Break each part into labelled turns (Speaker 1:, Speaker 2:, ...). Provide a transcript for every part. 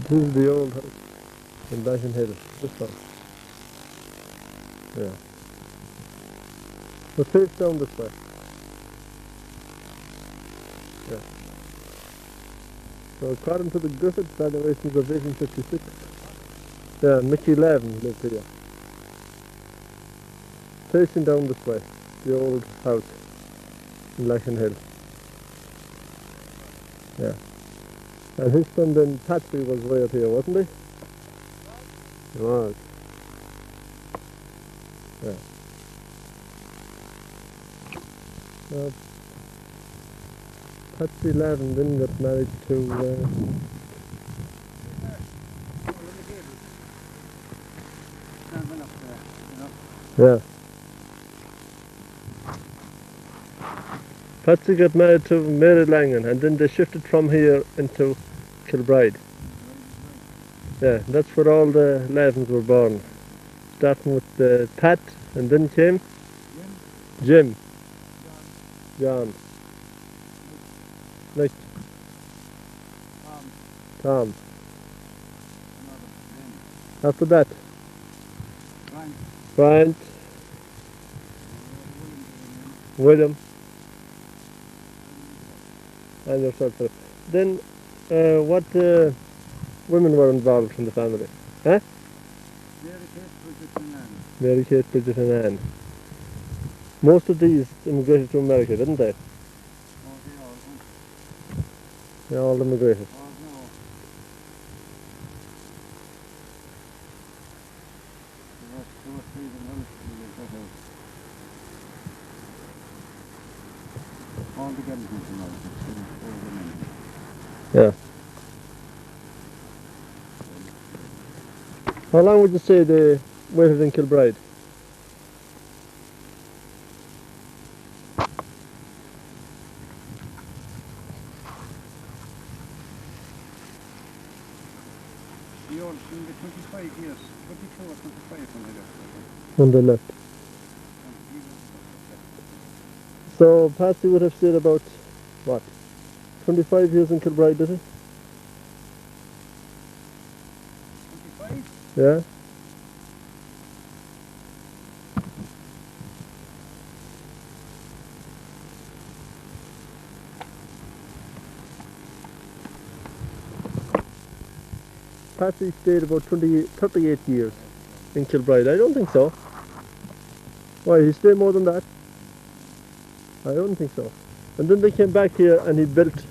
Speaker 1: This is the old house in Lackenhill, this one. Yeah. So face down this way. Yeah. So according to the Griffith valuations of 1856, yeah, Mickey Lavin lived here. Facing down this way, the old house in Lackenhill. Yeah. And his son then, Patsy, was right here, wasn't he? He was. Yeah. Patsy Lavin then got married to yeah. Patsy got married to Mary Langan, and then they shifted from here into Kilbride. Yeah, that's where all the Lavins were born. Starting with Pat, and then came Jim, John, like Tom. After that, Bryant, William, and yourself. Then, what women were involved in the family? Huh? Mary Kate, Bridget and Anne. Most of these immigrated to America, didn't they? They all immigrated. Yeah. How long would you say they waited in Kilbride?
Speaker 2: The old 25 years, 24 or 25 when they left.
Speaker 1: When they left. So Patsy would have stayed about, what, 25 years in Kilbride, did he?
Speaker 2: 25?
Speaker 1: Yeah. Patsy stayed about 38 years in Kilbride. I don't think so. Why, he stayed more than that? I don't think so. And then they came back here and he built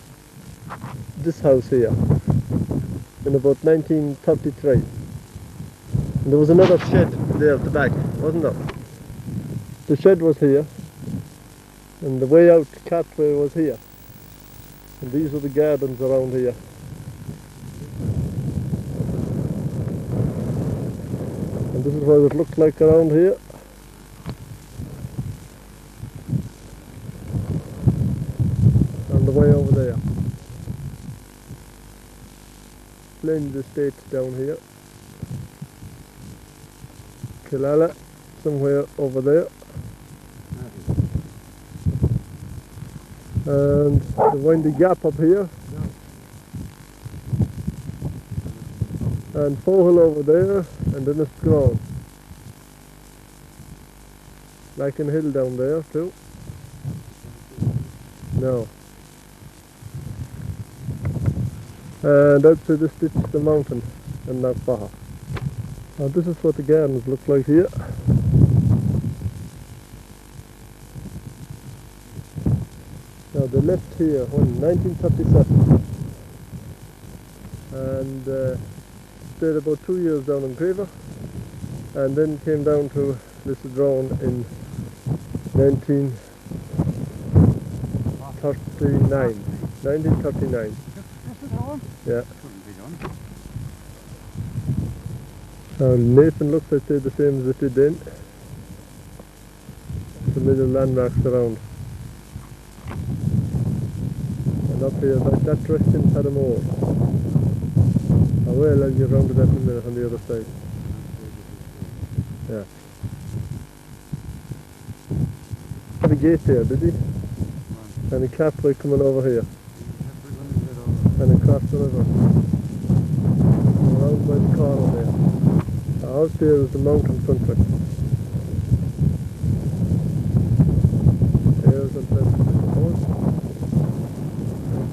Speaker 1: this house here in about 1933. And there was another shed there at the back, wasn't there? The shed was here, and the way out, Catway, was here. And these are the gardens around here. And this is what it looked like around here. And the way over there. Splendid estate down here. Killala, somewhere over there. And the windy gap up here. And Fohill over there, and then it's grown. Lackenhill down there too. No. And outside this ditch is the mountain and North Mayo. Now this is what the gardens look like here. Now they left here in 1937 and stayed about 2 years down in Crever, and then came down to Lissadrone in 1939. 1939. Yeah. Now Nathan looks like they're the same as it did then. The little landmarks around. And up here, like that direction, had a more. Oh well, I'll get round to that in a minute on the other side. Yeah. Had a gate there, did he? And a Catway coming over here. And across the river. by the corner there. Out there is the mountain country. There's the house.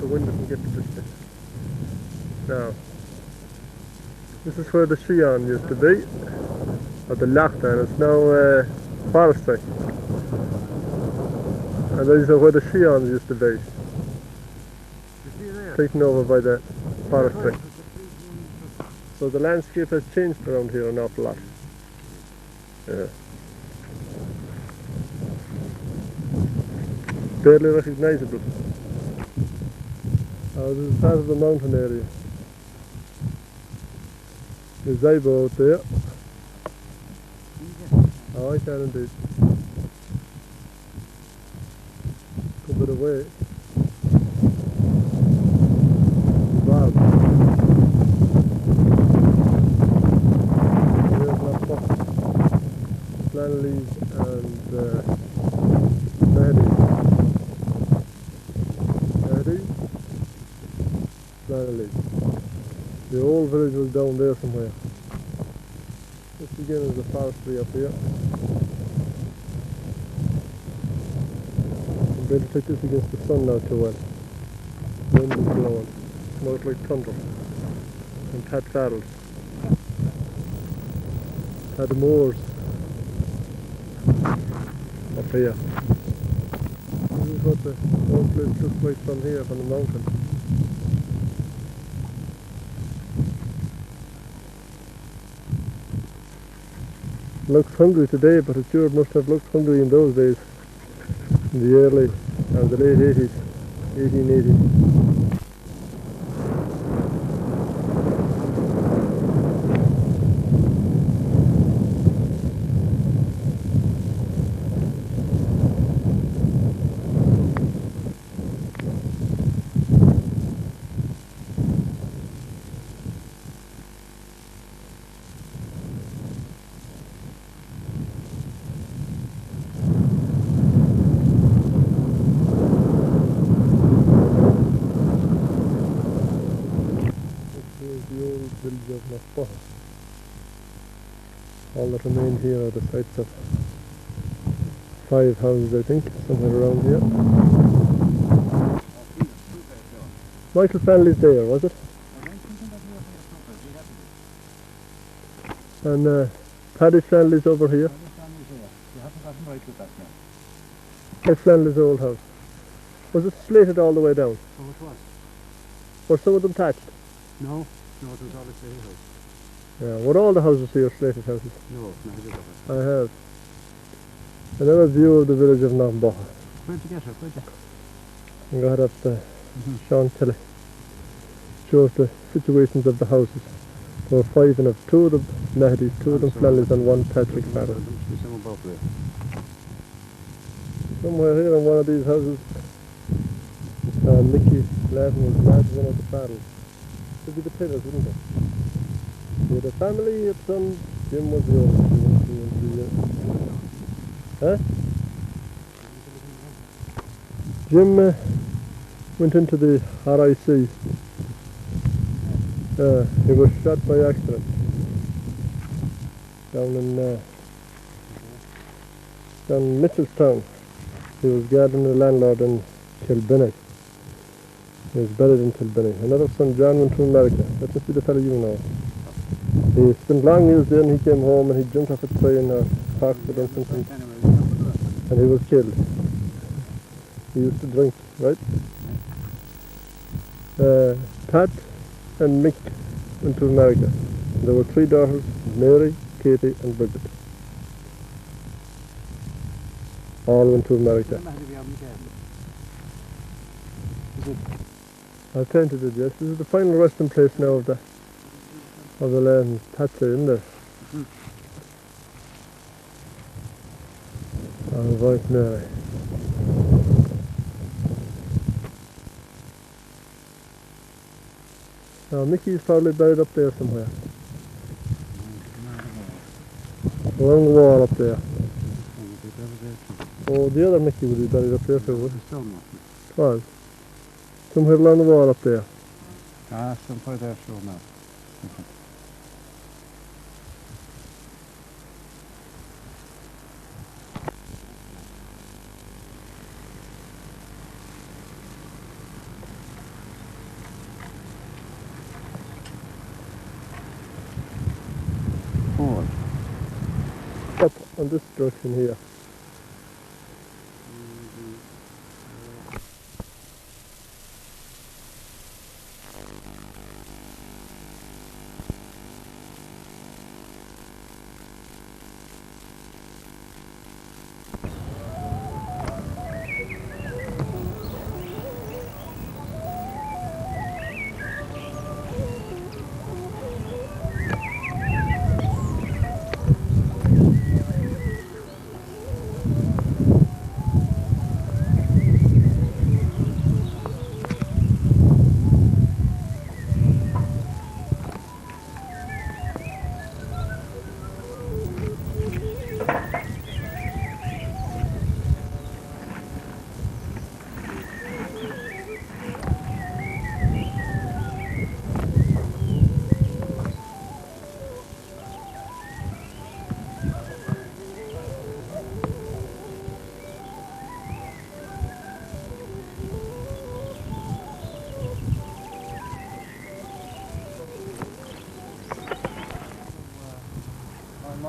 Speaker 1: The window can get to this bit. Now, this is where the Shion used to be, or the Lackenhill. It's now forestry. And these are where the Shions used to be, taken over by the forestry. So the landscape has changed around here an awful lot. Yeah. Barely recognisable. This is part of the mountain area. There's Ibo out there. Oh, I can indeed. A bit away. Wow. There's my pot. Llanellies and Mahdies. Llanellies. The old village was down there somewhere. This again is the forestry up here. I'm going to take this against the sun now too well. Wind is blowing. Smells like thunder. And Pat Farrells. Pat Moors. Up here. This is what the whole place looks like from here, from the mountain. Looks hungry today, but it sure must have looked hungry in those days. In the early and the late 80s, 1880. Village of North Mayo. All that remain here are the sites of 5 houses, I think, somewhere around here. Michael Family's there, was it? And Paddy Flanley's over here. That's Flanley's old house. Was it slated all the way down?
Speaker 2: Oh, it was.
Speaker 1: Were some of them thatched?
Speaker 2: No, it was all a slated house.
Speaker 1: Yeah, were all the houses here slated houses?
Speaker 2: No, not a bit of it.
Speaker 1: I have. Another view of the village of North Mayo.
Speaker 2: Where'd you get her? Where'd you?
Speaker 1: I'm going to head up to Sean Kelly. Shows the situations of the houses. There were 5 in it. 2 of them Mahdies, 2 of them Flanleys and 1 Patrick Farrell. Somewhere here in one of these houses, Mickey Latin was married to one of the Farrells. Could be the Taylors, wouldn't it? With the family, its son Jim was the oldest. Huh? Jim went into the RIC. He was shot by accident down in Mitchellstown. He was guarding the landlord in Kilbride. He was buried in Kilbride. Another son, John, went to America. That must be the fellow you know. He spent long years there and he came home and he jumped off a train or parked or something and he was killed. He used to drink, right? Pat and Mick went to America. There were 3 daughters, Mary, Katie and Bridget. All went to America. I painted it, yes. This is the final resting place now of the land. Pat's in there. Our wife Mary. Now Mickey's probably buried up there somewhere. Along the wall up there. Oh, the other Mickey would be buried up there too, would he? It was. Somewhere along the wall up there.
Speaker 2: Ah, somewhere there, sure now.
Speaker 1: on this direction here.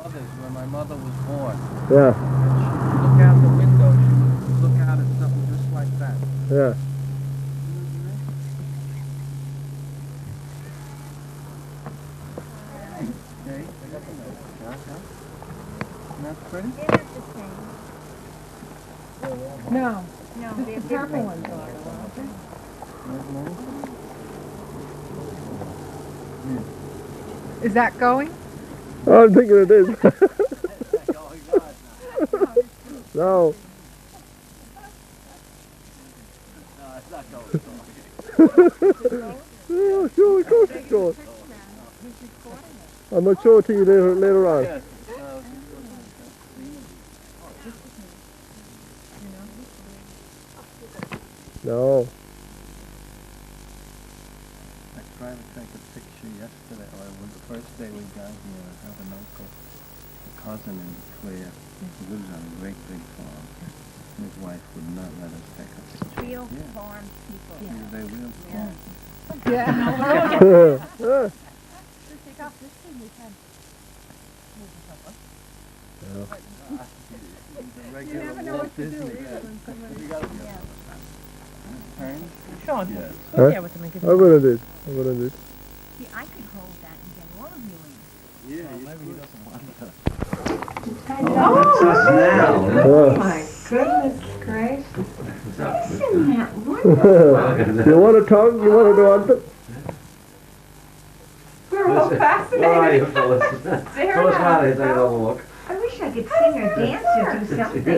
Speaker 2: When my mother was born.
Speaker 1: Yeah,
Speaker 2: Look out the window, she would look out at something just like that.
Speaker 1: yeah.
Speaker 2: Okay, I got the note. Isn't that pretty?
Speaker 3: They're not the same.
Speaker 4: No,
Speaker 3: No, they're
Speaker 4: the purple
Speaker 3: different.
Speaker 4: ones are, aren't they? Is that going?
Speaker 1: I'm thinking it is. No.
Speaker 2: No, it's not going.
Speaker 1: Yeah, sure, of course it's going. I might show it to you later on.
Speaker 2: Yes.
Speaker 1: No.
Speaker 2: I tried to take a picture yesterday, or it was the first day we got here. I have an uncle, a cousin in Clare, who lives on a great big farm. His wife would not let us take a picture.
Speaker 3: Real
Speaker 2: Yeah.
Speaker 3: farm people.
Speaker 2: Yeah, they will.
Speaker 3: Yeah.
Speaker 4: Yeah.
Speaker 1: Yeah.
Speaker 2: The
Speaker 4: You never know what to do either when somebody...
Speaker 2: You gotta
Speaker 3: Yeah.
Speaker 2: turn.
Speaker 4: Sean,
Speaker 2: Yes.
Speaker 4: go
Speaker 1: Huh?
Speaker 4: there with them and give
Speaker 1: I
Speaker 4: them...
Speaker 1: would have did. I would have did.
Speaker 3: See, I could hold that and get all of you in.
Speaker 2: Yeah, maybe he doesn't want to.
Speaker 1: Yeah.
Speaker 4: My goodness gracious.
Speaker 3: Isn't that wonderful?
Speaker 1: You want to talk? You want to do something?
Speaker 4: We're all fascinated.
Speaker 5: Where are you, fellas? Tell us how they take another look.
Speaker 3: I wish I could sing or dance or do something.
Speaker 5: Go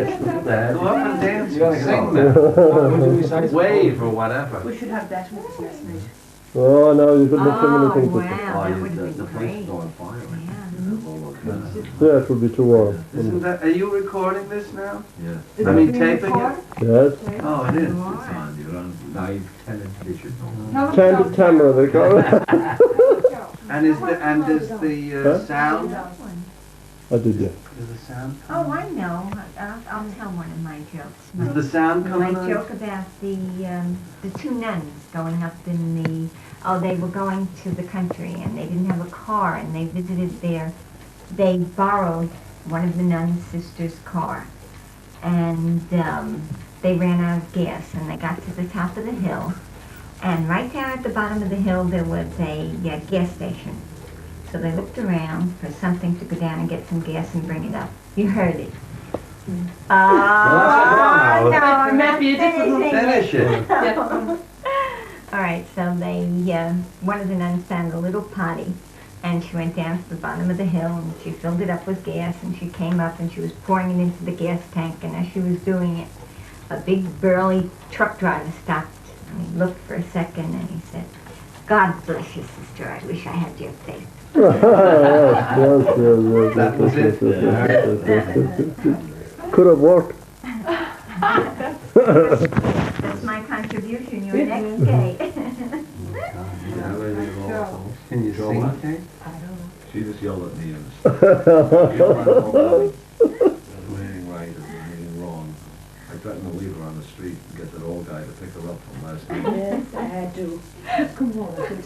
Speaker 5: up and dance,
Speaker 2: You gotta
Speaker 5: sing
Speaker 2: go.
Speaker 5: them. Wave or whatever.
Speaker 4: We should have that with us next night.
Speaker 1: Oh no, you couldn't have so many
Speaker 3: Oh,
Speaker 1: things with it.
Speaker 3: wow, that would
Speaker 5: the
Speaker 3: have been
Speaker 5: place
Speaker 3: great.
Speaker 5: is on fire.
Speaker 3: Yeah.
Speaker 1: Yeah, it would be too warm.
Speaker 6: Isn't that, are you recording this now?
Speaker 5: Yeah.
Speaker 6: I mean, taping it?
Speaker 1: Yes.
Speaker 6: Oh, it is.
Speaker 5: It's on, you're on live television.
Speaker 1: Candid camera, they call it.
Speaker 6: And is the sound?
Speaker 1: I did, yeah.
Speaker 6: Is the sound?
Speaker 3: Oh, I know. I'll tell one of my jokes.
Speaker 6: Is the sound
Speaker 3: My
Speaker 6: coming on?
Speaker 3: joke about the two nuns going up in the, they were going to the country and they didn't have a car and they visited they borrowed one of the nun's sister's car and they ran out of gas and they got to the top of the hill and right down at the bottom of the hill there was a gas station. So they looked around for something to go down and get some gas and bring it up. You heard it. Oh,
Speaker 5: Well,
Speaker 3: no, I'm not
Speaker 4: Maybe you just
Speaker 3: finishing it.
Speaker 5: Finish it.
Speaker 3: All right, so they, one of the nuns found a little potty, and she went down to the bottom of the hill, and she filled it up with gas, and she came up, and she was pouring it into the gas tank, and as she was doing it, a big burly truck driver stopped, and he looked for a second, and he said, "God bless you, sister, I wish I had your face."
Speaker 1: Yes.
Speaker 5: That was it.
Speaker 1: Could have worked.
Speaker 3: That's my contribution, you're next, Kate.
Speaker 6: Can you sing, Kate?
Speaker 5: She just yelled at me and reading right and reading wrong. I threatened to leave her on the street and get that old guy to pick her up from last night.
Speaker 4: Yes, I had to. Come on, this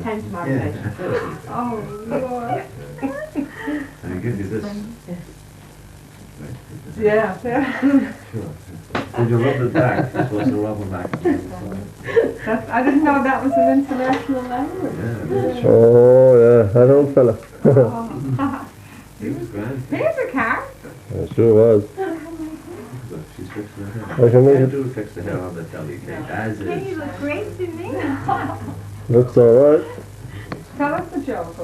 Speaker 4: time tomorrow night.
Speaker 5: Yeah.
Speaker 4: Oh, Lord.
Speaker 5: I give you this.
Speaker 6: Yeah.
Speaker 5: Sure. When you rub it back, you're supposed to rub it back on the other side.
Speaker 6: I didn't know that was an international language.
Speaker 5: Yeah, it is.
Speaker 1: Oh, yeah, that old fella.
Speaker 5: He was grand.
Speaker 6: Here's a character.
Speaker 1: It sure was.
Speaker 5: Look, she's fixing her hair.
Speaker 1: I can make
Speaker 5: Can't
Speaker 1: it.
Speaker 5: do fix the hair on the telly, Kate, as
Speaker 3: Hey, you
Speaker 5: is.
Speaker 3: look great to me.
Speaker 1: Looks alright.
Speaker 6: Tell us a joke.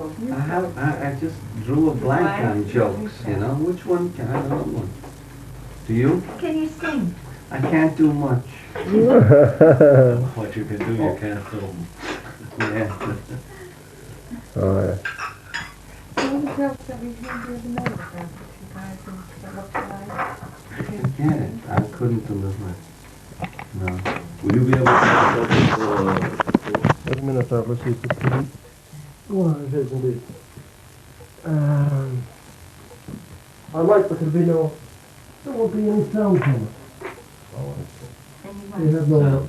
Speaker 7: I just drew a blank on jokes, you know. Which one can I don't know one? Do you?
Speaker 3: Can you sing?
Speaker 7: I can't do much.
Speaker 5: What you can do, you can't film.
Speaker 7: Yeah.
Speaker 1: Alright.
Speaker 6: Some jokes that we heard the other night about the two guys that looked alike.
Speaker 7: Forget it. I couldn't deliver it. No.
Speaker 5: Will you be able to focus
Speaker 1: Wait a minute, let's see if it's good. Oh, it is indeed. I like, but there'll be no, there won't be any sound from it.
Speaker 3: And
Speaker 1: You have no,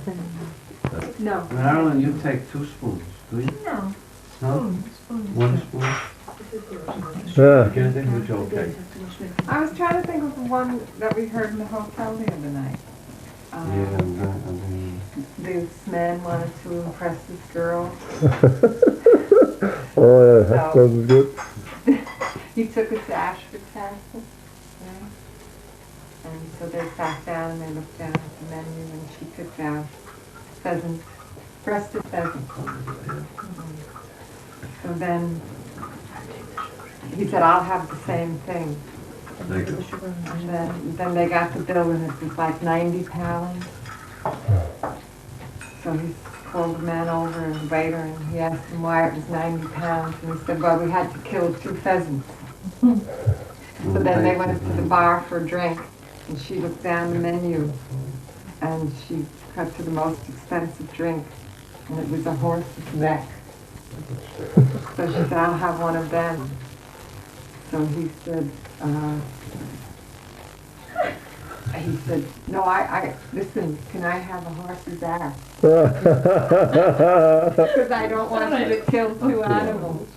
Speaker 6: No.
Speaker 7: Marilyn, you take 2 spoons, do you?
Speaker 3: No.
Speaker 7: No?
Speaker 3: Spoon.
Speaker 7: 1 spoon?
Speaker 1: yeah.
Speaker 5: I can't think of a joke, Kate.
Speaker 6: I was trying to think of the one that we heard in the hotel the other night.
Speaker 7: Yeah,
Speaker 6: This man wanted to impress this girl.
Speaker 1: Oh yeah, that sounds good.
Speaker 6: He took it to Ashford Castle. Right? And so they sat down and they looked down at the menu and she took out pheasant, breasted pheasant. So then he said, I'll have the same thing.
Speaker 5: Thank you.
Speaker 6: And then they got the bill and it was like £90. So he called the man over and the waiter and he asked him why it was £90 and he said, well, we had to kill 2 pheasants. So then they went to the bar for a drink and she looked down the menu and she cut to the most expensive drink and it was a horse's neck. So she said, I'll have one of them. So he said, no, listen, can I have a horse's ass? Because I don't want you to kill 2 animals.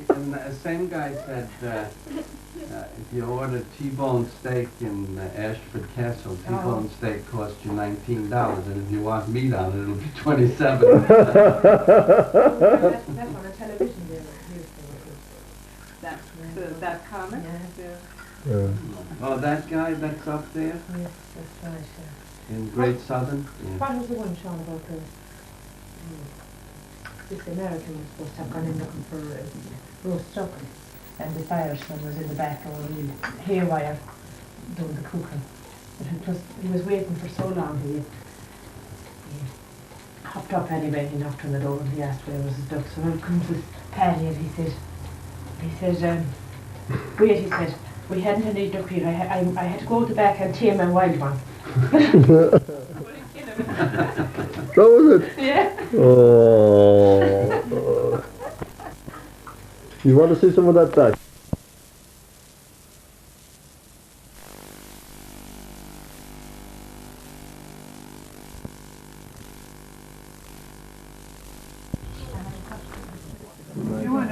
Speaker 7: And the same guy said, if you order T-bone steak in Ashford Castle, T-bone steak costs you $19, and if you want meat on it, it'll be $27.
Speaker 4: That's on a television there.
Speaker 6: That comic?
Speaker 1: Yeah.
Speaker 7: Oh, that guy that's up there
Speaker 4: Yes, that's right, yeah.
Speaker 7: in Great Southern? Yeah.
Speaker 4: What was the one, Sean, about this American was supposed to have gone in looking for roast chicken, and this Irishman was in the back of a haywire doing the cooking. But he was waiting for so long, he hopped up anyway, he knocked on the door and he asked where was his duck. So out comes this Paddy and he said, wait, he said, we hadn't any duck here. I had to go to the back and tame a wild one.
Speaker 1: That was it?
Speaker 4: Yeah.
Speaker 1: Oh. You want to see some of that back?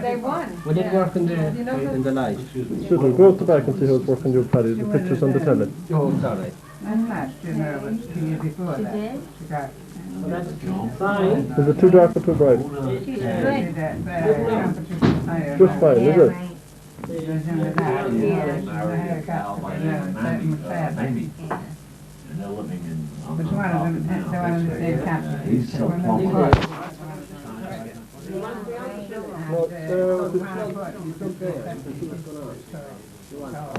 Speaker 6: They won.
Speaker 2: Would it work in the light?
Speaker 1: Sure, go to the back and see how it's working your Paddy. The pictures on the telly.
Speaker 2: Oh, sorry.
Speaker 6: And last year there was 2 years before
Speaker 3: She
Speaker 6: that.
Speaker 3: did?
Speaker 6: She got
Speaker 2: Fine.
Speaker 1: Is it too dark or too bright?
Speaker 3: She's good.
Speaker 1: Just fine,
Speaker 3: Yeah,
Speaker 1: is it?
Speaker 3: right.
Speaker 5: Maybe. And they're living in.
Speaker 6: Which one of them, the one that they captured?
Speaker 5: He's so plump.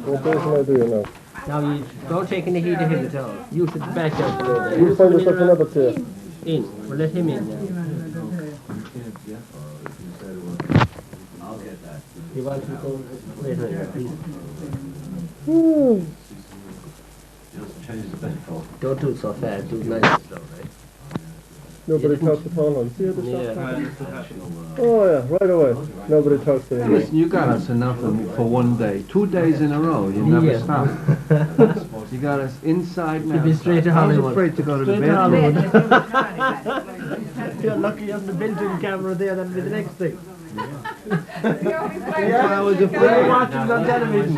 Speaker 1: What can I do now?
Speaker 2: Now you don't take any heed of him at all. You sit back out the road there.
Speaker 1: You find yourself another chair.
Speaker 2: In. We'll let him in now.
Speaker 5: I'll get that.
Speaker 2: You want to go later, please.
Speaker 5: Just change the bed for.
Speaker 2: Don't do it so fast. Do it nice and slow, right?
Speaker 1: Nobody talks at all on. See how the
Speaker 2: Yeah.
Speaker 1: Oh yeah, right away. Nobody talks to him.
Speaker 7: Listen, you got us enough for one day. 2 days in a row, you never
Speaker 2: Yeah.
Speaker 7: stop. You got us inside and
Speaker 2: You'll be straight to
Speaker 7: outside. I was
Speaker 2: Hollywood.
Speaker 7: afraid to go to the
Speaker 2: Straight to
Speaker 7: bedroom.
Speaker 2: Hollywood. You're lucky you have the built-in camera there. That'll be the next thing.
Speaker 1: Yeah, I was watching it on television.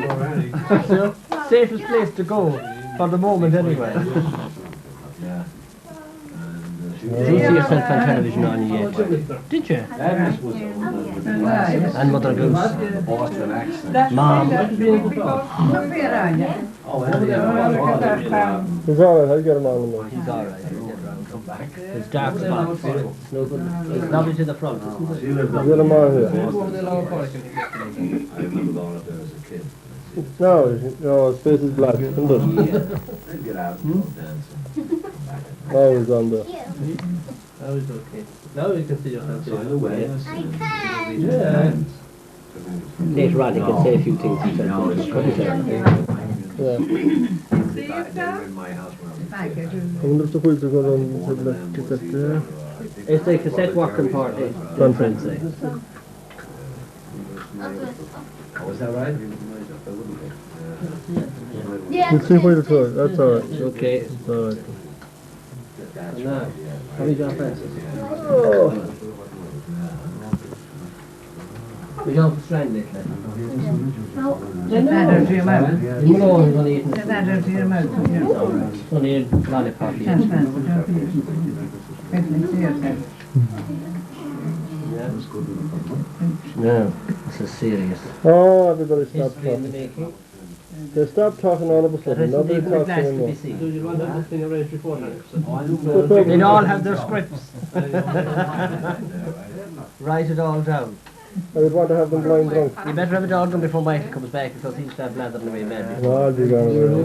Speaker 1: Safest place to go for the moment, anyway.
Speaker 5: Yeah.
Speaker 8: Did you see yourself on television on yet? Did you?
Speaker 5: That was
Speaker 8: And Mother Goose?
Speaker 5: Boston accent.
Speaker 8: Mom?
Speaker 5: Oh, yeah.
Speaker 1: He's alright, I'll get him on the
Speaker 8: He's alright. Come back. There's dark spots. It's no good. It's lovely to the front.
Speaker 5: She lived up
Speaker 1: Get him on here.
Speaker 5: I remember going up there as a kid.
Speaker 1: No, his face is black, isn't it?
Speaker 5: They'd get out and go dancing. Come back.
Speaker 1: Always on there.
Speaker 8: That was okay. Now you can see yourself.
Speaker 5: So in a way,
Speaker 8: Yeah. Later on, he can say a few things himself.
Speaker 5: No, it's
Speaker 1: Yeah.
Speaker 5: They were in my house when I was a kid.
Speaker 1: I wonder if the wheels are going on the cassette there.
Speaker 8: It's the cassette working party. Conference.
Speaker 5: Oh, is that right?
Speaker 1: We'll see where it's going, that's alright.
Speaker 8: Okay.
Speaker 1: It's alright.
Speaker 8: Now, how are you doing, Francis?
Speaker 1: Oh.
Speaker 8: We don't have strand lately.
Speaker 4: Better to your mouth.
Speaker 8: You know he's only eating.
Speaker 4: Better to your mouth.
Speaker 8: It's only a lollipop.
Speaker 4: That's fine, but don't finish. Wait till you see yourself.
Speaker 8: No, this is serious.
Speaker 1: Oh, everybody stop
Speaker 8: History in the
Speaker 1: talking.
Speaker 8: making.
Speaker 1: They stop talking all of a
Speaker 8: There
Speaker 1: sudden.
Speaker 8: is
Speaker 1: Nobody
Speaker 8: indeed good
Speaker 1: talks
Speaker 8: glass to
Speaker 1: anymore.
Speaker 8: be seen.
Speaker 1: They
Speaker 8: They all have their scripts. Write it all down.
Speaker 1: I would want to have them blind drunk.
Speaker 8: You better have it all done before Michael comes back because he'll start blathering away badly.
Speaker 1: No, I'll be gone away.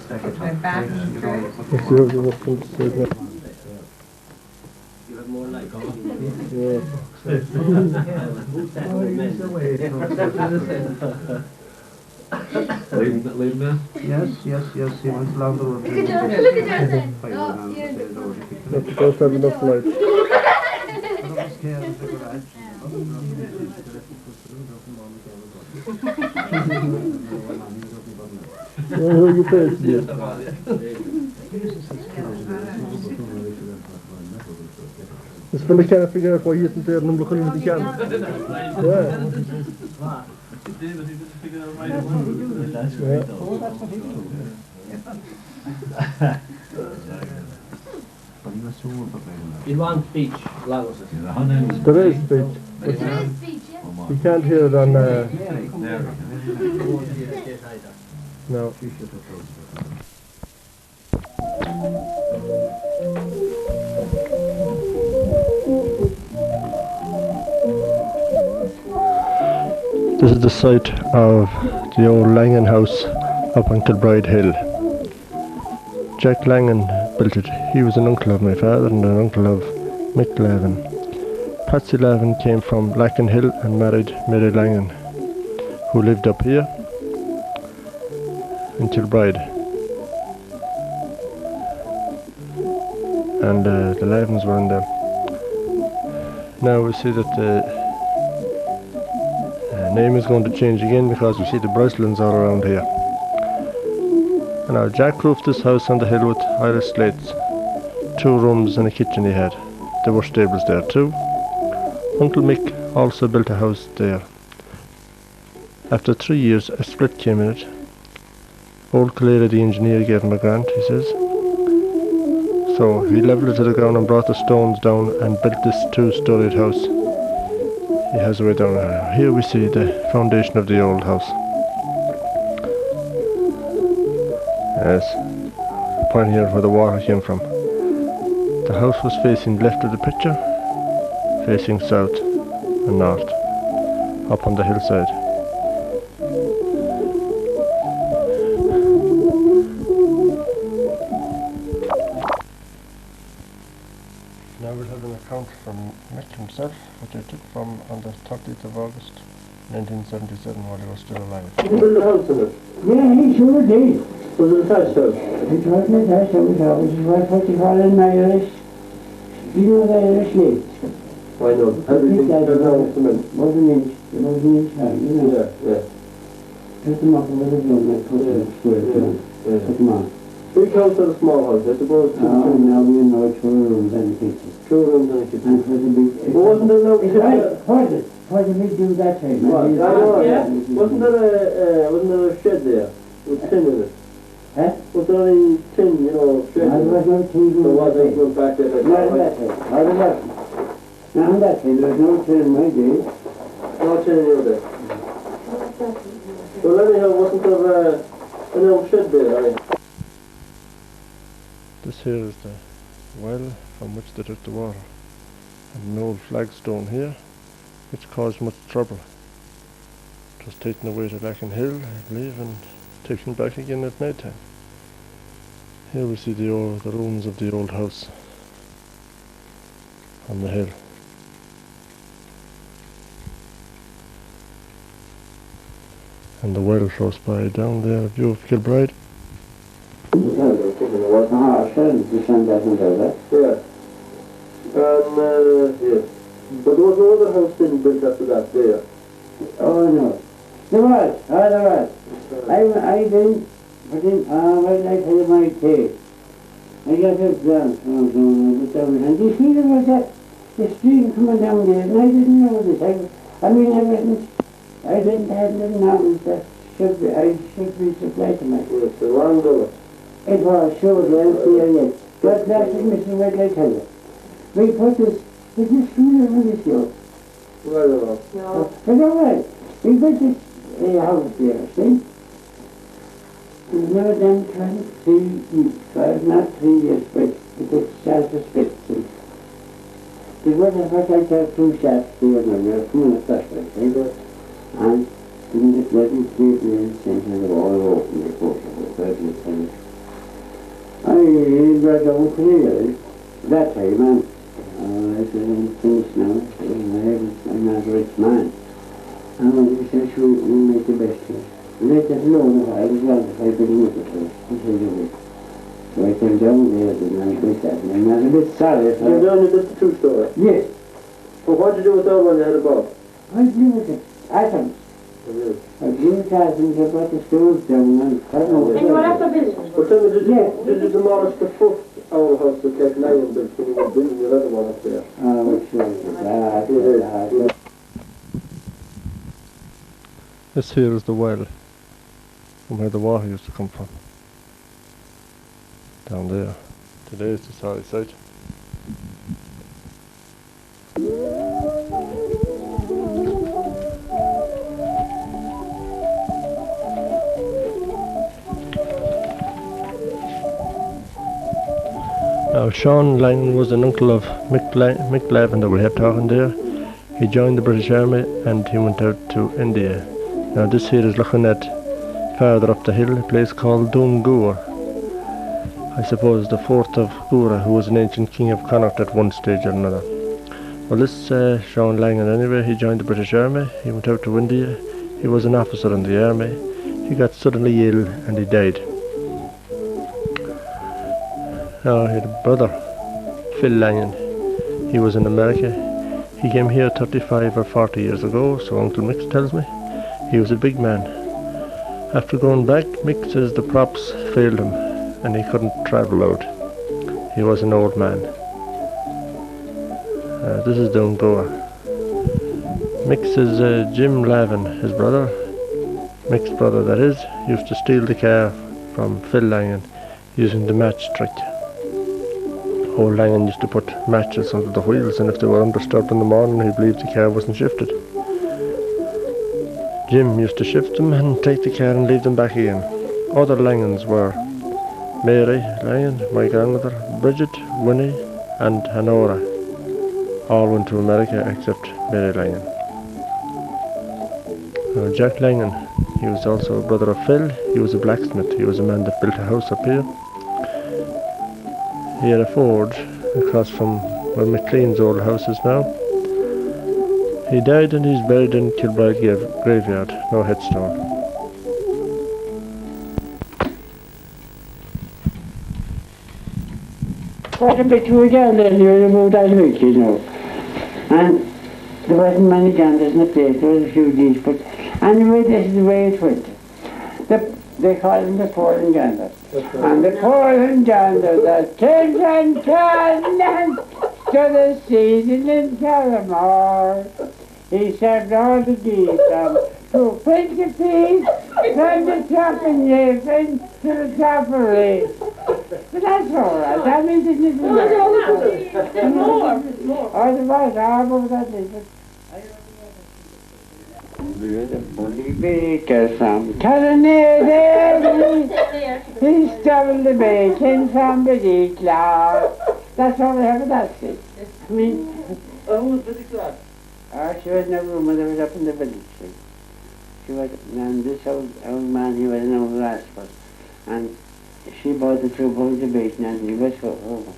Speaker 6: They're back.
Speaker 1: Let's see if they look from the side now.
Speaker 8: You have more light.
Speaker 1: Yeah.
Speaker 5: Leave me?
Speaker 7: Yes, he went along the road.
Speaker 1: Let's just have enough light. Where are you facing you? This fella can't figure out why he isn't there and I'm looking at the camera. Yeah.
Speaker 5: That's
Speaker 1: great
Speaker 8: You want speech, along with it.
Speaker 1: There is speech. But you can't hear it on... No. This is the site of the old Langan house up on Kilbride Hill. Jack Langan built it. He was an uncle of my father and an uncle of Mick Lavin. Patsy Lavin came from Lackenhill and married Mary Langan, who lived up here in Kilbride. And the Lavins were in there. Now we see that the name is going to change again because we see the Breslins all around here. And now Jack roofed this house on the hill with Irish slates. 2 rooms and a kitchen he had. There were stables there too. Uncle Mick also built a house there. After 3 years a split came in it. Old Calera the engineer gave him a grant, he says. So he levelled it to the ground and brought the stones down and built this 2-storied house. He has a way down here. Here we see the foundation of the old house. Yes, point here where the water came from. The house was facing left of the picture, facing south and north, up on the hillside. Now we'll have an account from Mick himself, which I took from on the 30th of August 1977 while he was still alive. Did you build a house in it?
Speaker 9: Yeah, he sure did.
Speaker 1: Was it a thatched house?
Speaker 9: It wasn't a thatched house, which is what you call in Irish. You know the Irish name?
Speaker 1: Why not? Everything goes down cement.
Speaker 9: Was an inch high, you know.
Speaker 1: Yeah.
Speaker 9: Put them up a little bit, like put them square, put them on.
Speaker 1: Big house or a small house? I suppose
Speaker 9: Now we know 2 rooms and a kitchen.
Speaker 1: 2 rooms and a kitchen.
Speaker 9: And it was a big...
Speaker 1: Well, wasn't there no shed?
Speaker 9: What did we do that time?
Speaker 1: What? I know, yeah. Wasn't there a shed there with tin in it?
Speaker 9: Huh?
Speaker 1: Was there any tin, you know, shed?
Speaker 9: There was no tin.
Speaker 1: There wasn't one back there.
Speaker 9: Not in that time. Not in that time. Not in that time. There was no tin in my day.
Speaker 1: No tin in your day. Well, anyhow, wasn't there an old shed there? This here is the well from which they took the water. And an old flagstone here, which caused much trouble. It was taken away to Lackenhill, I believe, and taken back again at night time. Here we see the ruins of the old house on the hill. And the well close by down there, a view of Kilbride.
Speaker 9: It was harsh, and the sun doesn't do that.
Speaker 1: Yeah. Yeah. But there was no other house then built after that there.
Speaker 9: Oh no. There was. I didn't, when I paid my pay, I got a grant from someone, and you see there was the stream coming down there, and I didn't know this. I didn't have the mountains that I should be supplied to myself.
Speaker 1: Yes, the wrong door.
Speaker 9: It was sure the yes. But that's Mr. Red, I tell you. We put this schooner on this hill.
Speaker 1: Well,
Speaker 6: No.
Speaker 9: But all right, we put this house there, see? And never done 3 years, but it was just a spit, see? There was what I call 2 shafts there, and they're full of stuff, see? And didn't it let me sleep in the center of the wall open, the course of the 30th century. I read over 3 years, that time, man. I said, I'm finished now, I'm not a rich man. And he said, sure, we'll make the best of it. Let us alone if I was glad if I could look at it. He said, you will. So I came down there, and I did that, and I'm not a bit sorry if
Speaker 1: you've done this 2-story?
Speaker 9: Yes.
Speaker 1: Well, what did you do with that one you had above?
Speaker 9: I blew with it. Atoms. I blew it atoms, I brought the stones down, and I don't know.
Speaker 4: And you were at the business?
Speaker 1: Well, tell me, did you demolish the first owl house that kept lying built when you were building your other one up there?
Speaker 9: Oh, sure.
Speaker 1: This here is the well from where the water used to come from. Down there. Today is the sorry site. Now Sean Lang was an uncle of Mick Lavin that we had talking there. He joined the British Army and he went out to India. Now this here is looking at farther up the hill, a place called Dungur. I suppose the 4th of Gura, who was an ancient king of Connaught at one stage or another. Well, this Sean Langan anyway, he joined the British Army, he went out to India, he was an officer in the army, he got suddenly ill and he died. Now he had a brother, Phil Langan, he was in America, he came here 35 or 40 years ago, so Uncle Mick tells me. He was a big man. After going back, Mick says the props failed him and he couldn't travel out. He was an old man. This is Dungoa. Mick says Jim Lavin, his brother, Mick's brother that is, used to steal the car from Phil Langan using the match trick. Old Langan used to put matches under the wheels, and if they were undisturbed in the morning, he believed the car wasn't shifted. Jim used to shift them and take the car and leave them back again. Other Langans were Mary Langan, my grandmother, Bridget, Winnie and Honora. All went to America except Mary Langan. Jack Langan, he was also a brother of Phil. He was a blacksmith. He was a man that built a house up here. He had a forge across from where McLean's old house is now. He died and he's buried in Kilbride graveyard, no headstone.
Speaker 9: Quite a bit to a girl there, you moved out of it, you know. And there wasn't many genders in the place, there was a few D's, but anyway, this is the way it went. They call him the Poland Gander. And the Poland Gander that takes and can to the season in Calamar. He served all the geese and 2 pence a piece from the top of Nathan to the top of Ray. But that's all right. That means it isn't more. Otherwise, I'm over that is. There's a bully baker from Carnarvon. He stole the bacon from the clock. That's all I have of that thing. I mean, she was no woman that was up in the village. She was, and this old man, he was an old rascal. And she bought the 2 pounds of bacon and he was so home.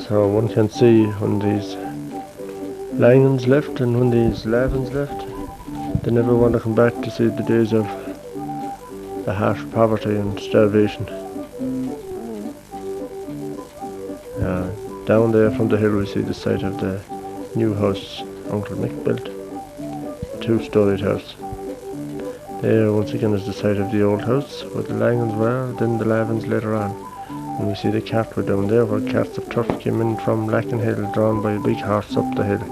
Speaker 1: So one can see when these lions left and when these lavens left, they never want to come back to see the days of the harsh poverty and starvation. Down there from the hill we see the site of the new house Uncle Mick built, a 2-storied house. There once again is the site of the old house where the lions were, then the lavens later on. And we see the cart were down there where carts of turf came in from Lackenhill drawn by a big horse up the hill.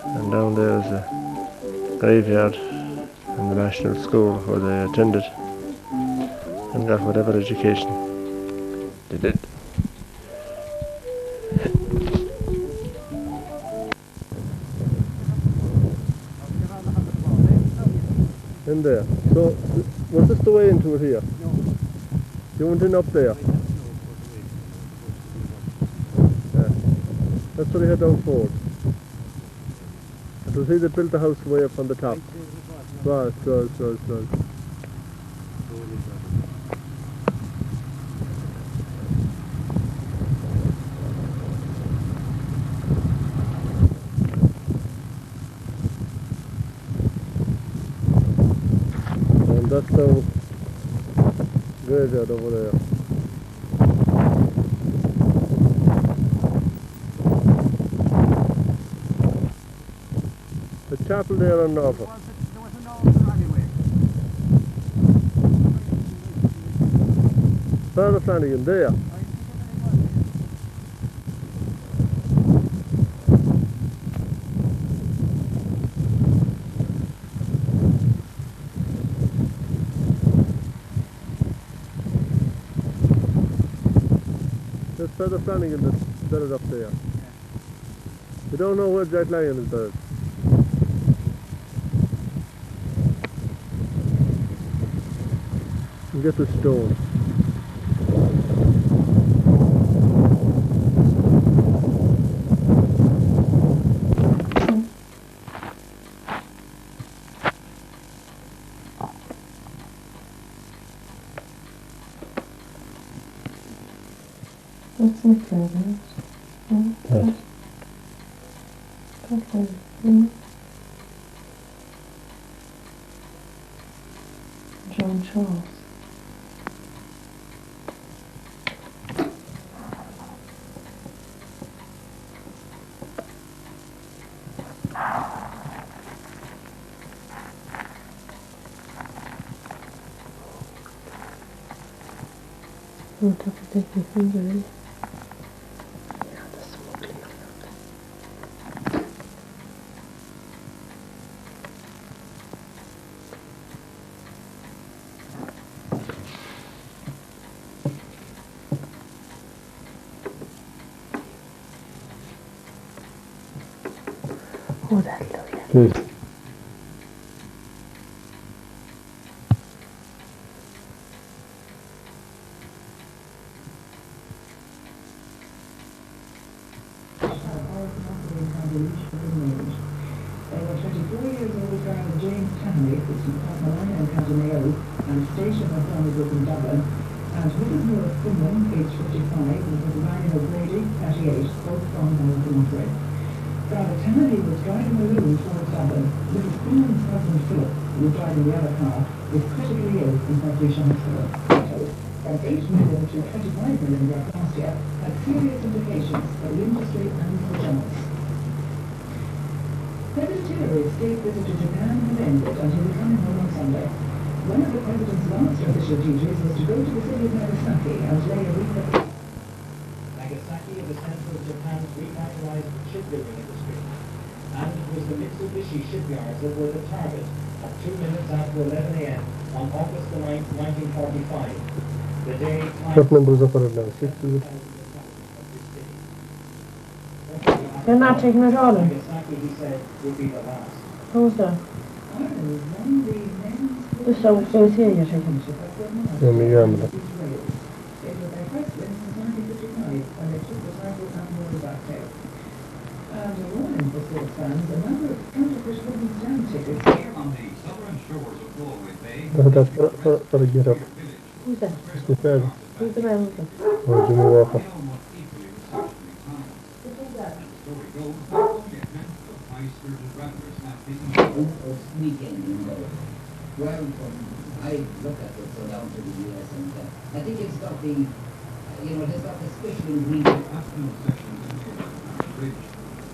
Speaker 1: And down there is a graveyard and the national school where they attended and got whatever education they did. In there. So, was this the way into it here? You went in up there? Yeah. That's what he had down forward. It was he that built the house way up on the top. Right. And that's the graveyard over there. The chapel there on Norfolk.
Speaker 2: There was a Norfolk anyway.
Speaker 1: Father Flanagan there. There's Father Flanagan that's buried up there. We don't know where Jack Lyon is buried. And get the stone.
Speaker 4: What's in the clothing?
Speaker 1: Yes.
Speaker 4: John Charles. Don't have to take your finger in. Yeah, the smoke. Oh, that's lovely.
Speaker 1: Good.
Speaker 10: And station of Donegal in Dublin, and William Moore of Finland, age 55, and Ryan O'Grady, 38, both from Ballygunnery. Father Kennedy was driving alone towards Dublin with his Finland's husband Philip, who was driving the other car, is critically ill in Portlaoise Hospital. From 8 million to 25 million deaths last year had serious implications for the industry and for jobs. President Hillary's state visit to Japan had ended and he was coming home on Sunday. One of the president's last official duties was to go to the city of Nagasaki and lay a wreath of...
Speaker 11: Nagasaki is the center of Japan's revitalized shipbuilding industry, and it was the Mitsubishi shipyards that were the target at 2 minutes after 11 a.m. on August the 9th, 1945. The day
Speaker 1: What number is up on it now? 6, is it?
Speaker 4: They're not taking it all in.
Speaker 11: Nagasaki, he said, would be the last.
Speaker 4: Who's that? The so is here, you're taking.
Speaker 1: Yeah, me, yeah, man. That's for a get up.
Speaker 4: Who's that?
Speaker 1: It's the fair.
Speaker 4: Who's the man with them?
Speaker 1: Or Jimmy Walker.
Speaker 12: Well, I look at it so down to the US and I think it's got the, it has got the special ingredient.
Speaker 13: Afternoon sessions on the bridge.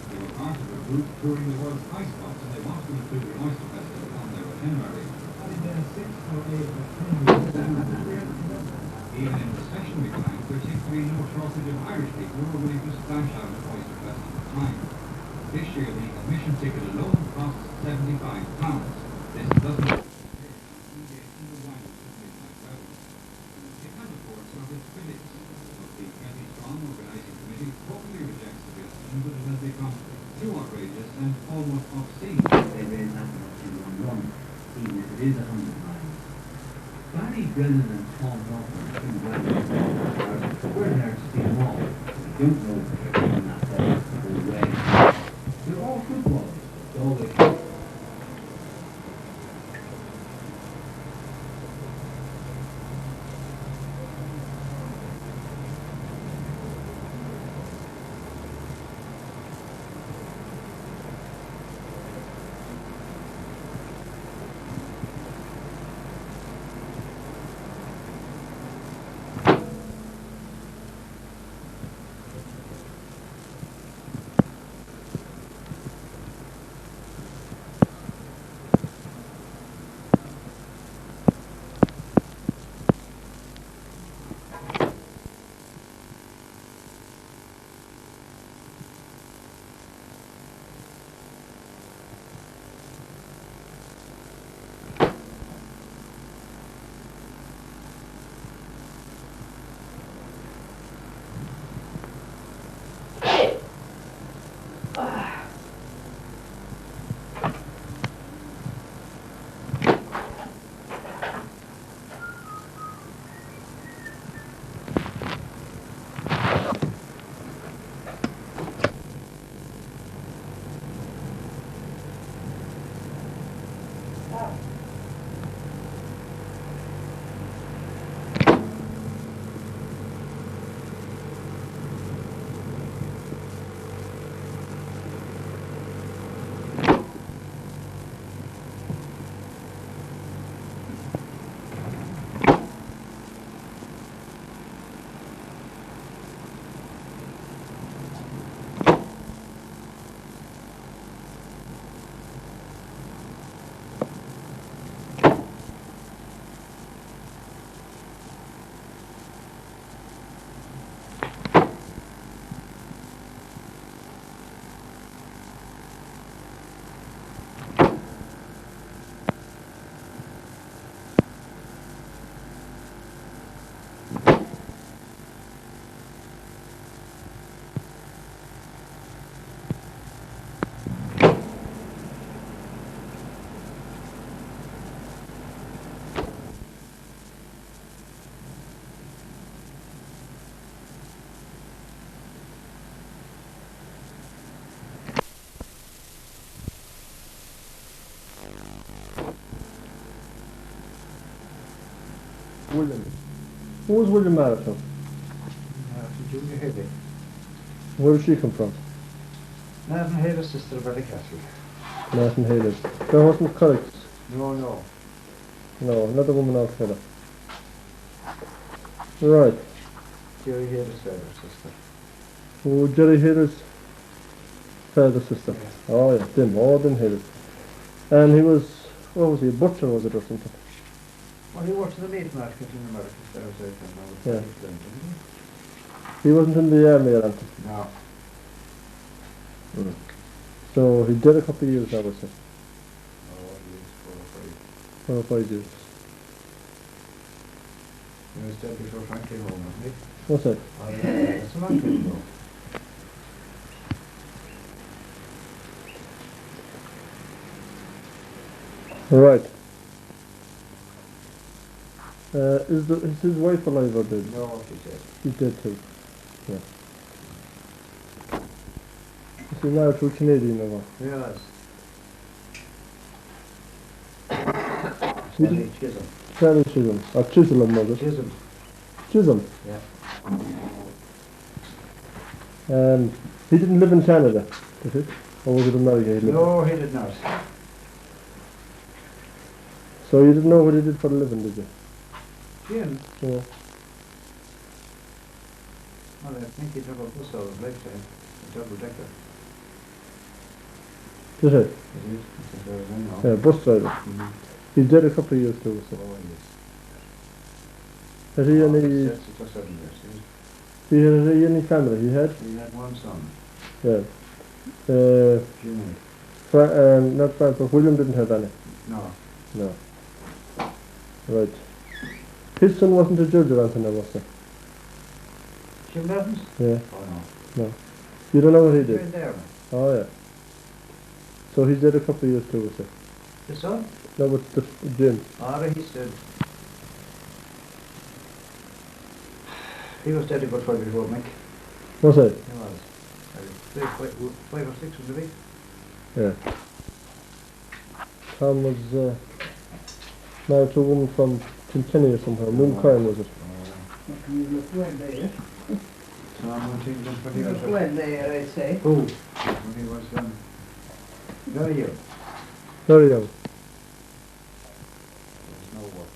Speaker 13: They were part of a group touring the world's ice spots and they wanted to include the oyster festival on their itinerary. Even in recessionary times, there seems to be no shortage of Irish people who are willing to splash out at oyster festival time. This year, the admission ticket alone costs £75. This doesn't... Too outrageous and almost obscene.
Speaker 12: They raise that much in one run, even if it is 100 miles. Barry Brennan and Tom Walker, two brothers, were there to see them all. We don't know if they're coming that day or when. They're all footballers, it's always...
Speaker 1: William. Who was William Marathon?
Speaker 2: Junior Haley.
Speaker 1: Where did she come from?
Speaker 2: Nathan Haley's sister of Ballycastle.
Speaker 1: Nathan Haley. That wasn't correct.
Speaker 5: No.
Speaker 1: No, another woman altogether. Right.
Speaker 5: Jerry Hayter's father, sister.
Speaker 1: Oh, Jerry Hayter's father, sister. Oh, yeah, them Hayter. And he was, what was he, a butcher, was it, or something?
Speaker 5: Well, he worked in the meat market in America, so I was like,
Speaker 1: Yeah. He wasn't in the army or anything?
Speaker 5: No.
Speaker 1: So he did a couple of years, I would say.
Speaker 5: Oh, he was
Speaker 1: 4 or 5 years.
Speaker 5: He was dead before Frank came home, wasn't he?
Speaker 1: What's that?
Speaker 5: Oh, yeah, that's a long time ago.
Speaker 1: Right. Is his wife alive or dead?
Speaker 5: No, she's dead.
Speaker 1: She's dead too. Yeah. Is he married to a Canadian or what?
Speaker 5: Yes.
Speaker 1: Sally
Speaker 5: Chisholm.
Speaker 1: Sally Chisholm. Or Chisholm, was it?
Speaker 5: Chisholm.
Speaker 1: Chisholm.
Speaker 5: Yeah.
Speaker 1: He didn't live in Canada, did he? Or was it America he lived in?
Speaker 5: No, he did not.
Speaker 1: So you didn't know what he did for a living, did you?
Speaker 5: Jim?
Speaker 1: Yeah.
Speaker 5: Well, I think he drove a bus out of lifetime. A double decker.
Speaker 1: Did he?
Speaker 5: He did. That's as far as I know.
Speaker 1: Yeah, bus driver.
Speaker 5: Mm-hmm.
Speaker 1: He did a couple of years too, so.
Speaker 5: Oh, yes.
Speaker 1: Had he any...
Speaker 5: 6 or 7 years.
Speaker 1: Had he any family? He had?
Speaker 5: He had one son.
Speaker 1: Yeah.
Speaker 5: Jimmy.
Speaker 1: Not Frank, but William didn't have any.
Speaker 5: No.
Speaker 1: No. Right. His son wasn't a judge or anything, was he?
Speaker 5: Jim Evans?
Speaker 1: Yeah.
Speaker 5: Oh, no.
Speaker 1: No. You don't know what he
Speaker 5: He
Speaker 1: did?
Speaker 5: was there.
Speaker 1: Oh, yeah. So he did a couple of years too, was he?
Speaker 5: The son?
Speaker 1: No, but Jim.
Speaker 5: Ah, he's dead. He was dead a good while before Mick.
Speaker 1: Was he?
Speaker 5: He was. 5 or 6 was the week.
Speaker 1: Yeah. Tom was married to a woman from Kilkenny or somewhere. Moon Coyne, was it?
Speaker 4: You look well there.
Speaker 5: Tom went England when he
Speaker 4: You
Speaker 5: was...
Speaker 4: look well there, I'd say.
Speaker 5: Who? When he was very young.
Speaker 1: Very young.
Speaker 5: There's no work.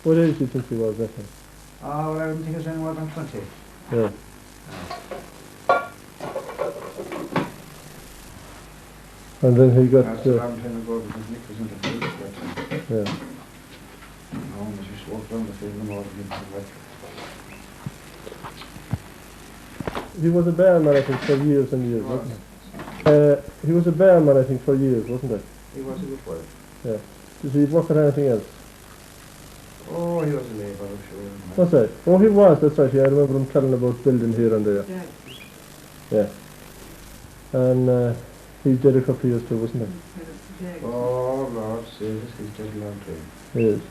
Speaker 1: What age do you think he was that time?
Speaker 5: Oh, well, I don't think he was any more than 20.
Speaker 1: Yeah. And then he got...
Speaker 5: That's a long time ago because Nick was in the field at that time.
Speaker 1: yeah.
Speaker 5: No, we just walked down the field in the morning into the wet.
Speaker 1: He was a barman, I think, for years and years, wasn't he? He was a barman, I think, for years, wasn't he?
Speaker 5: He was a good boy.
Speaker 1: Yeah. Did he work at anything else?
Speaker 5: Oh, he was a labourer, I'm sure.
Speaker 1: What's that? Oh, he was, that's right. Yeah, I remember him telling about building here and there. Yeah. And he did a couple of years too, wasn't he?
Speaker 5: Oh, Lord, save us, he's dead a long time.
Speaker 1: He is.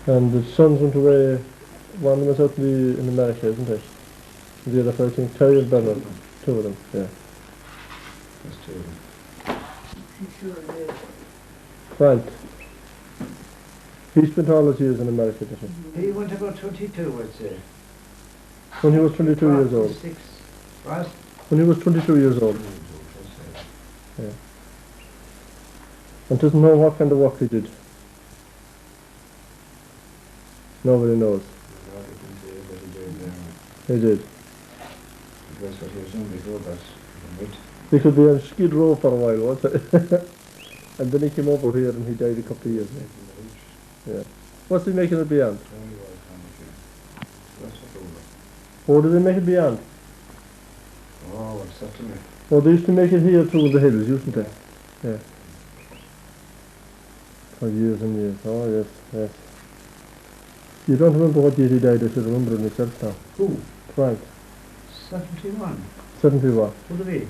Speaker 1: And the sons went away, one of them was out in America, isn't he? And the other fellow, I think, Terry and Bernard. 2 of them, yeah.
Speaker 5: That's 2 of them.
Speaker 1: Frank. He spent all his years in America, didn't he?
Speaker 5: He went about 22, I'd say.
Speaker 1: When he was 22 years old.
Speaker 5: 6. What?
Speaker 1: When he was 22 years old. Yeah. And doesn't know what kind of work he did. Nobody knows. He did.
Speaker 5: That's what he was doing before that.
Speaker 1: He could be on Skid Row for a while, wasn't it? And then he came over here and he died a couple of years ago. Yeah. What's he making it beyond? Or did they make it beyond?
Speaker 5: Oh, what's that to me?
Speaker 1: Oh, they used to make it here too in the hills, used they? Yeah. For years and years. Oh, yes, yes. You don't remember what year he died, I should remember it myself now.
Speaker 5: Who?
Speaker 1: Frank.
Speaker 5: 71.
Speaker 1: 71.
Speaker 5: Would it be?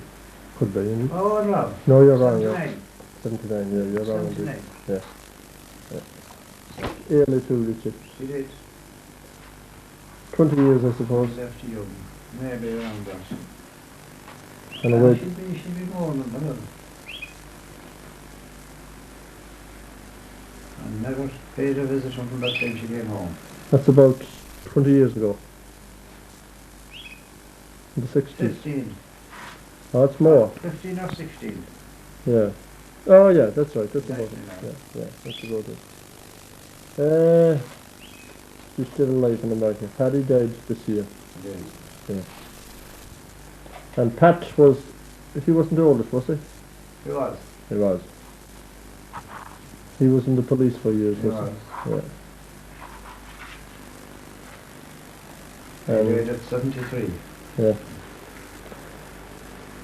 Speaker 1: Could be, indeed.
Speaker 5: Oh, I'm wrong.
Speaker 1: No, you're wrong.
Speaker 5: 79.
Speaker 1: 79, yeah, you're wrong indeed.
Speaker 5: 79.
Speaker 1: Yeah. Early too, Richard.
Speaker 5: He did.
Speaker 1: 20 years, I suppose.
Speaker 5: He left young. Maybe around that.
Speaker 1: And
Speaker 5: Ah,
Speaker 1: away.
Speaker 5: she'd be more than that. I never paid a visit until that time she came home.
Speaker 1: That's about 20 years ago. In the 60s.
Speaker 5: 15.
Speaker 1: Oh, it's more.
Speaker 5: 15 or 16.
Speaker 1: Yeah. Oh yeah, that's right. That's about it. Yeah, that's about it. He's still alive in America. Paddy died this year. Yeah. And Pat was, he wasn't the oldest, was he?
Speaker 5: He was.
Speaker 1: He was. He was in the police for years, wasn't he? Yeah.
Speaker 5: He died at 73.
Speaker 1: Yeah.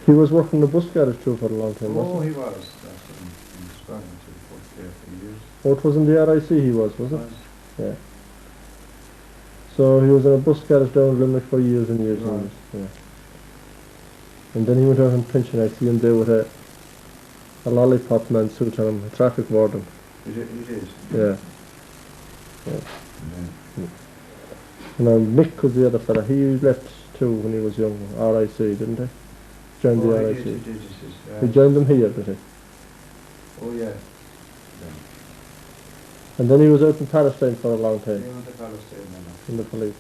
Speaker 1: He was working the bus garage too for a long time,
Speaker 5: Oh,
Speaker 1: wasn't he?
Speaker 5: he was. That's in Scotland. He worked there for years.
Speaker 1: Oh, it was in the RIC he was it? Yeah. So he was in a bus garage down in Limerick for years and years and years. Yeah. And then he went out on pension. I see him there with a lollipop man suit on him, a traffic warden.
Speaker 5: He did.
Speaker 1: Yeah. Now Mick was the other fella. He left too when he was young. RIC, didn't he? Joined the RIC.
Speaker 5: He did.
Speaker 1: He joined them here, did he?
Speaker 5: Oh yeah.
Speaker 1: And then he was out in Palestine for a long time.
Speaker 5: He went to Palestine then.
Speaker 1: In the police.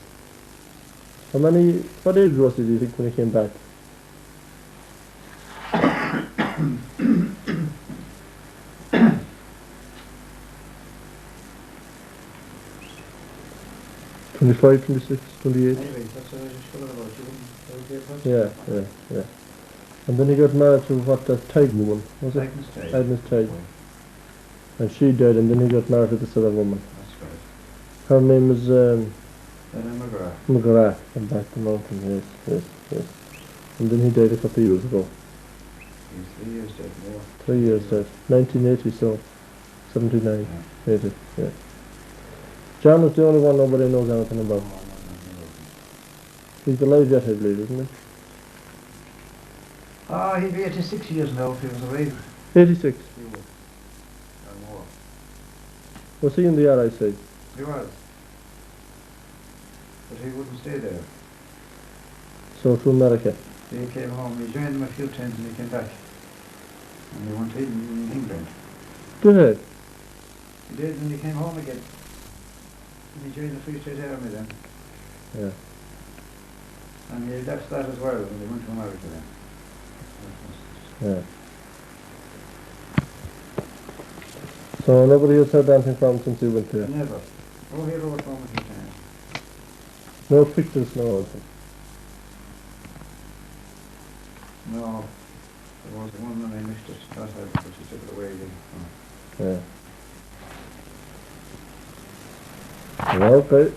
Speaker 1: What age was he, do you think, when he came back? $25, $26, $28?
Speaker 5: Anyway, that's what I just forgot about.
Speaker 1: Yeah. And then he got married to what, that Tig woman, was it? Agnes Tig. And she died, and then he got married to this other woman.
Speaker 5: That's right.
Speaker 1: Her name is
Speaker 5: McGrath.
Speaker 1: McGrath, from back the mountain, yes. And then he died a couple of years ago.
Speaker 5: He's 3 years dead more.
Speaker 1: 3 years dead. 1980, so 79, 80, yeah. John was the only one nobody knows anything about. He's alive yet, I believe, isn't he?
Speaker 5: Ah, he'd be 86 years now if he was alive.
Speaker 1: 86.
Speaker 5: He would. Or more.
Speaker 1: Was he in the RIC?
Speaker 5: He was. But he wouldn't stay there.
Speaker 1: So to America?
Speaker 5: He came home, he joined them a few times and he came back. And he went in England.
Speaker 1: Did he?
Speaker 5: He did, and he came home again. And he joined the Free State Army then.
Speaker 1: Yeah.
Speaker 5: And he left that as well, and he went to America then.
Speaker 1: Yeah. So nobody has heard anything from him since he went there?
Speaker 5: Never. Oh, he wrote home a few times.
Speaker 1: No pictures, no anything?
Speaker 5: No. There was one when I missed it. That happened, but he took it away again.
Speaker 1: Yeah. Well, okay.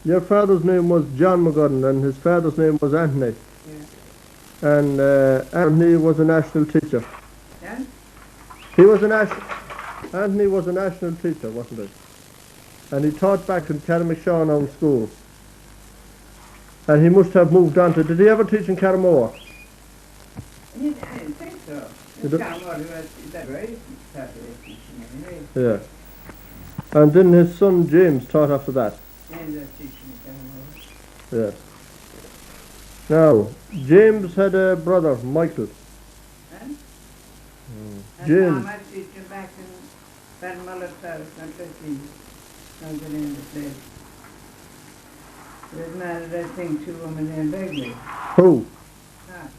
Speaker 1: Your father's name was John McGurn and his father's name was Anthony.
Speaker 6: Yeah.
Speaker 1: And Anthony was a national teacher.
Speaker 6: Yeah?
Speaker 1: He was Anthony was a national teacher, wasn't he? And he taught back in Carrickmashawnown School. And he must have moved on to, did he ever teach in Carramore?
Speaker 6: I didn't think so.
Speaker 1: You do-
Speaker 6: Is that right?
Speaker 1: Yeah. And then his son James taught after that.
Speaker 6: And teaching in
Speaker 1: Yeah. Now, James had a brother, Michael.
Speaker 6: Huh? And
Speaker 1: James.
Speaker 6: Mom, I teaching back in Ben Mullet's house, not 50. I'm going in the place. There's not that thing two women in Begley.
Speaker 1: Who?
Speaker 6: Not.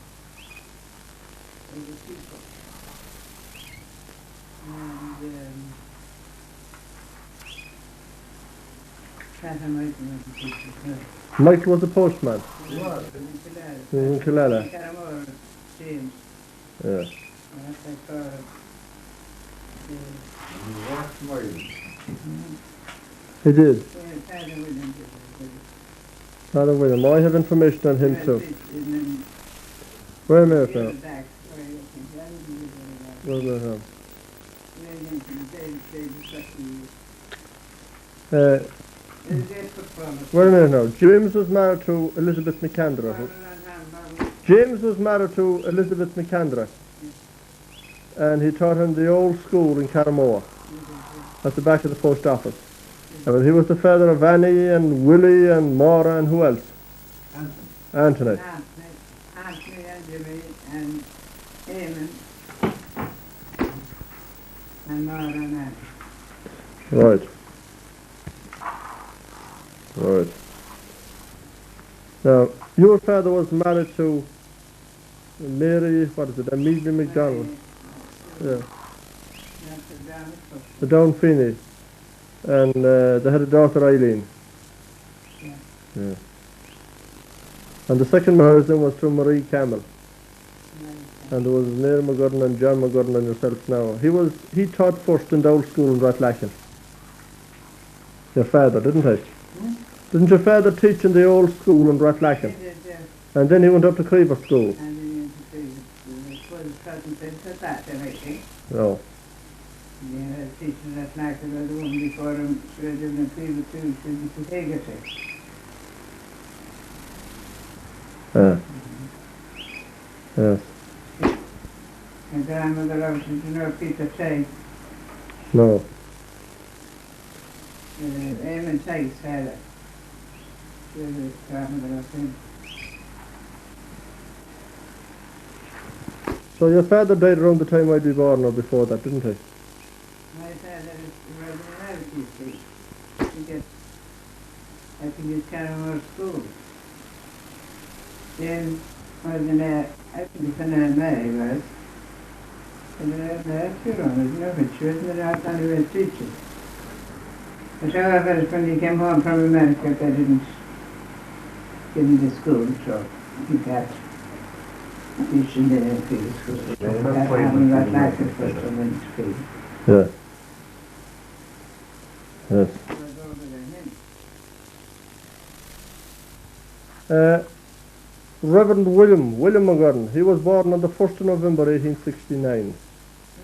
Speaker 6: There's a people. And, Catherine Michael was the teacher, too.
Speaker 1: Michael was a postman.
Speaker 6: He was.
Speaker 1: In Killala.
Speaker 6: Carramore, James.
Speaker 1: Yeah.
Speaker 6: That's like
Speaker 1: He did.
Speaker 6: Father William did.
Speaker 1: Father William. I have information on him too. Wait a minute now. Wait a minute now. Wait a minute now. James was married to Elizabeth McAndra. James was married to Elizabeth McAndra. And he taught in the old school in Carramore, at the back of the post office. And he was the father of Annie and Willie and Maura and who else? Anthony.
Speaker 6: Anthony and Jimmy and Eamon and Maura and Annie.
Speaker 1: Right. Right. Now, your father was married to Mary, what is it, Amelia McDonald? Yeah. The Down Feeney. And they had a daughter, Eileen. Yeah. And the second marriage then was to Marie Campbell. And there was Mary McGurn and John McGurn and yourself now. He taught first in the old school in Lackenhill. Your father, didn't he? Didn't your father teach in the old school in Lackenhill?
Speaker 6: He did, yes.
Speaker 1: And then he went up to Creeper School.
Speaker 6: And then he went to Creeper. It was present into that, I think.
Speaker 1: No.
Speaker 6: Yeah, teaching that night about the woman before him, she was in the Creeper too, she was in Integrity.
Speaker 1: Yes.
Speaker 6: And grandmother obviously didn't know Peter say.
Speaker 1: No.
Speaker 6: Eamon Tice had it. She was his grandmother, I think.
Speaker 1: So your father died around the time I'd be born or before that, didn't he?
Speaker 6: My father was in America, you see. I think it's Carramore School. Then was in I think it's in May, was. And then sure on it, no, but she wasn't out on the red teaching. But however, when he came home from America, they didn't give him the school, so he got teaching there in field school. That happened right back at first and went to field.
Speaker 1: Yeah. Yes. Reverend William McGurn, he was born on the 1st of November 1869.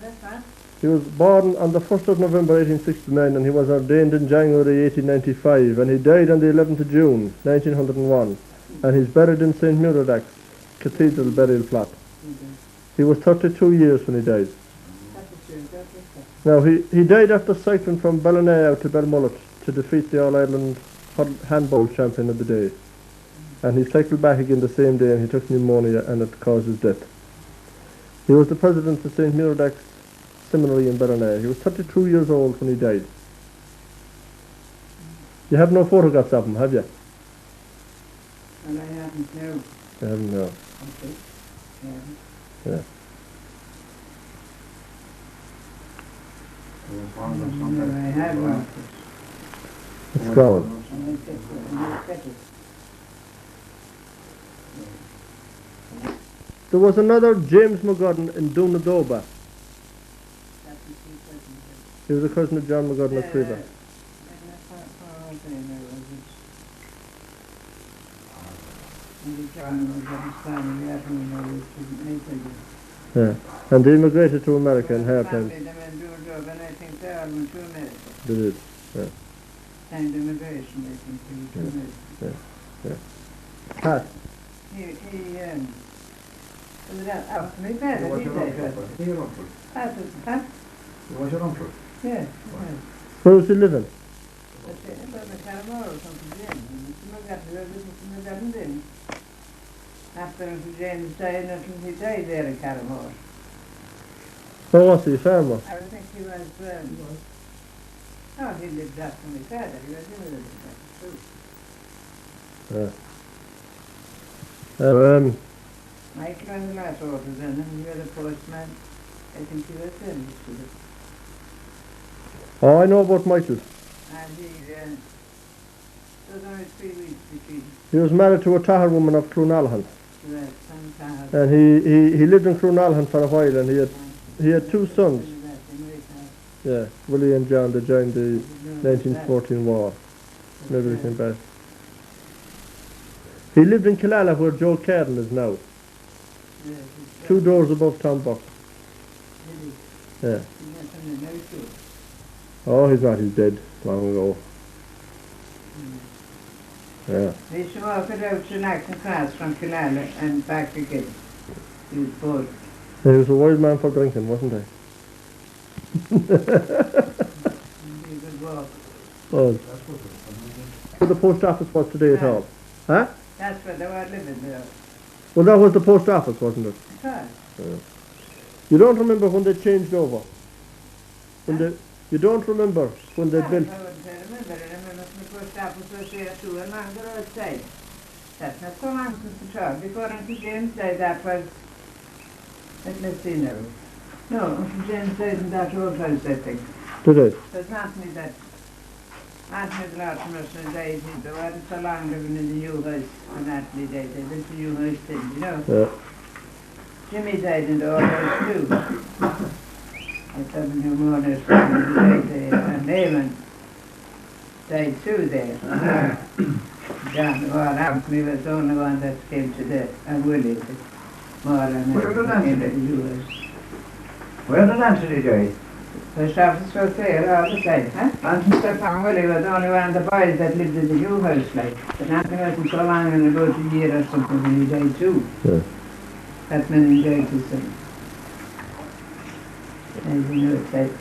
Speaker 6: That's right.
Speaker 1: He was born on the 1st of November 1869 and he was ordained in January 1895 and he died on the 11th of June 1901 and he's buried in St. Muradach's Cathedral burial plot. He was 32 years when he died. Now he died after cycling from Ballina out to Belmullet to defeat the All-Ireland handball champion of the day. And he cycled back again the same day and he took pneumonia and it caused his death. He was the president of St. Muradach's Seminary in Ballina. He was 32 years old when he died. You have no photographs of him, have you?
Speaker 6: And I haven't, no.
Speaker 1: You haven't, no.
Speaker 6: Okay.
Speaker 1: Yeah.
Speaker 6: No, I had one.
Speaker 1: It's gone.
Speaker 6: And I kept it.
Speaker 1: There was another James McGurn in Dunadoba. He was a cousin of John McGurn of Creeper. Yeah. And they immigrated to America in hard times. They did. Yeah.
Speaker 6: And immigration, I think,
Speaker 1: Yeah. Yeah. Pat.
Speaker 6: He was out to me better, he did. Huh?
Speaker 5: Was your uncle?
Speaker 6: Yeah.
Speaker 1: Where was he living?
Speaker 6: After James died, he died there in Carramore.
Speaker 1: Where was he? Farmer?
Speaker 6: I would think he was, no, he lived up to me father, he was in the
Speaker 1: Yeah.
Speaker 6: Michael and the last orders in him, he was a postman. I think he was in.
Speaker 1: Oh, I know about Michael.
Speaker 6: And he, was only 3 weeks between.
Speaker 1: He was married to a Tahar woman of Clonalhan.
Speaker 6: Right,
Speaker 1: And he lived in Clonalhan for a while, and he had 2 sons. Yeah, Willie and John. They joined the 1914 war. Maybe they came back. He lived in Killala, where Joe Carden is now. 2 doors above Tom Buck. Yeah. Oh, he's not. He's dead long ago. Yeah.
Speaker 6: They used to walk it out to Lackenhill class from Killala and back again. He was bored.
Speaker 1: He was a wild man for drinking, wasn't he?
Speaker 6: He could walk.
Speaker 1: Oh. Where the post office was today at all? Huh?
Speaker 6: That's where they were living there.
Speaker 1: Well, that was the post office, wasn't it?
Speaker 6: Huh?
Speaker 1: Yeah. You don't remember when they changed over? You don't remember when they built?
Speaker 6: I remember the post office was there too, and on the roadside. That's not so long since the trial. Before Uncle James died, that was, let's see now. No, Uncle James died in that old house, I think.
Speaker 1: Did it?
Speaker 6: There's Anthony that, Anthony the last person died, they weren't so long living in the new house when Anthony died. They built the new house then, you know.
Speaker 1: Yeah.
Speaker 6: Jimmy died in the old house too. I said the new mourners died there, and Eamon died too there. John, the one Anthony was the only one that came to death, and Willie, the mourner, came to the new house.
Speaker 8: Where did Anthony die?
Speaker 6: The office was there all the time, huh? Anthony Stefan Willie was the only one of the boys that lived in the new house, like. But Anthony wasn't so long, in about a year or something when he died too.
Speaker 1: Yeah.
Speaker 6: That man died his son. As you know, it's like.